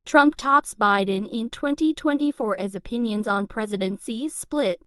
Trump tops Biden in 2024 as opinions on presidencies split.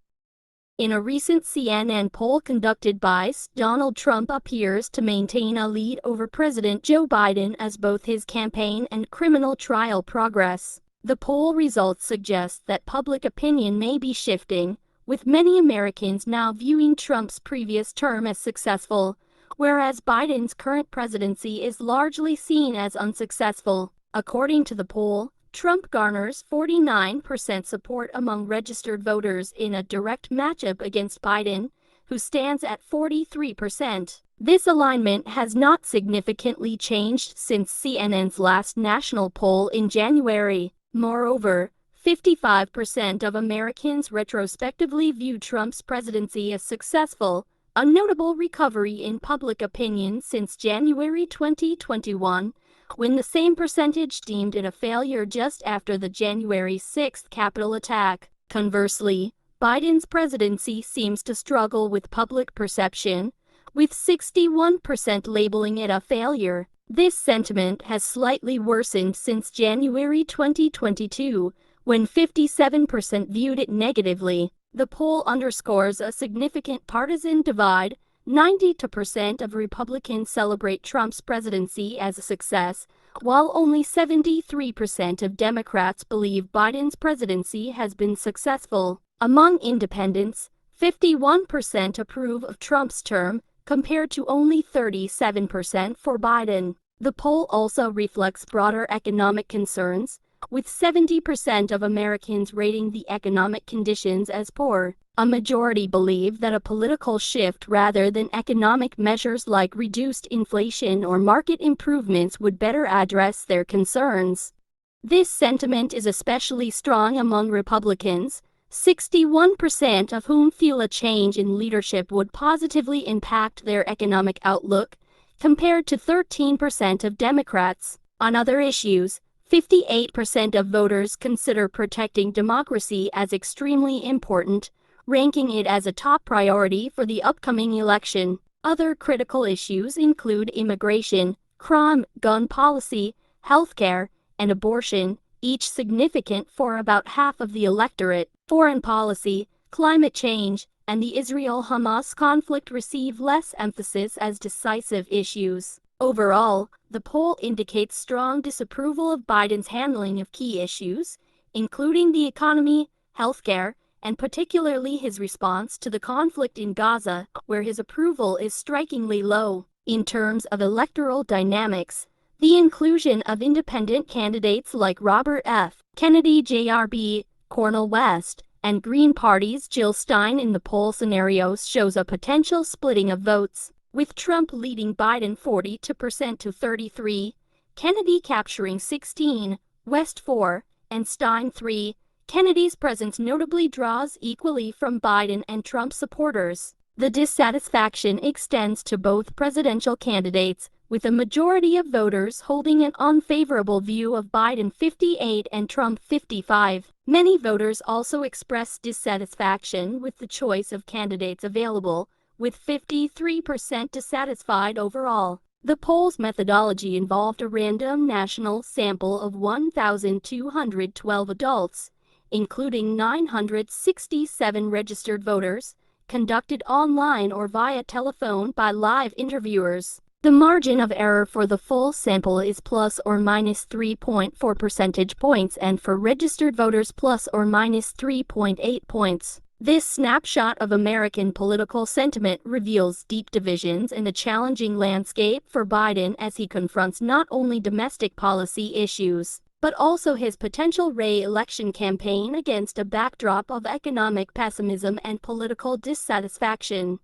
In a recent CNN poll conducted by Donald Trump appears to maintain a lead over President Joe Biden as both his campaign and criminal trial progress. The poll results suggest that public opinion may be shifting, with many Americans now viewing Trump's previous term as successful, whereas Biden's current presidency is largely seen as unsuccessful. According to the poll, Trump garners 49% support among registered voters in a direct matchup against Biden, who stands at 43%. This alignment has not significantly changed since CNN's last national poll in January. Moreover, 55% of Americans retrospectively view Trump's presidency as successful, a notable recovery in public opinion since January 2021, when the same percentage deemed it a failure just after the January 6 Capitol attack. Conversely, Biden's presidency seems to struggle with public perception, with 61% labeling it a failure. This sentiment has slightly worsened since January 2022, when 57% viewed it negatively. The poll underscores a significant partisan divide. 92% of Republicans celebrate Trump's presidency as a success, while only 73% of Democrats believe Biden's presidency has been successful. Among independents, 51% approve of Trump's term, compared to only 37% for Biden. The poll also reflects broader economic concerns, with 70% of Americans rating the economic conditions as poor. A majority believe that a political shift rather than economic measures like reduced inflation or market improvements would better address their concerns. This sentiment is especially strong among Republicans, 61% of whom feel a change in leadership would positively impact their economic outlook, compared to 13% of Democrats. On other issues, 58% of voters consider protecting democracy as extremely important, ranking it as a top priority for the upcoming election. Other critical issues include immigration, crime, gun policy, healthcare, and abortion, each significant for about half of the electorate. Foreign policy, climate change, and the Israel-Hamas conflict receive less emphasis as decisive issues. Overall, the poll indicates strong disapproval of Biden's handling of key issues, including the economy, healthcare, and particularly his response to the conflict in Gaza, where his approval is strikingly low. In terms of electoral dynamics, the inclusion of independent candidates like Robert F. Kennedy Jr., Cornel West, and Green Party's Jill Stein in the poll scenarios shows a potential splitting of votes, with Trump leading Biden 42% to 33%, Kennedy capturing 16%, West 4%, and Stein 3%. Kennedy's presence notably draws equally from Biden and Trump supporters. The dissatisfaction extends to both presidential candidates, with a majority of voters holding an unfavorable view of Biden 58% and Trump 55%. Many voters also express dissatisfaction with the choice of candidates available, with 53% dissatisfied overall. The poll's methodology involved a random national sample of 1,212 adults, including 967 registered voters, conducted online or via telephone by live interviewers. The margin of error for the full sample is plus or minus 3.4 percentage points and for registered voters plus or minus 3.8 points. This snapshot of American political sentiment reveals deep divisions and a challenging landscape for Biden as he confronts not only domestic policy issues, but also his potential re-election campaign against a backdrop of economic pessimism and political dissatisfaction.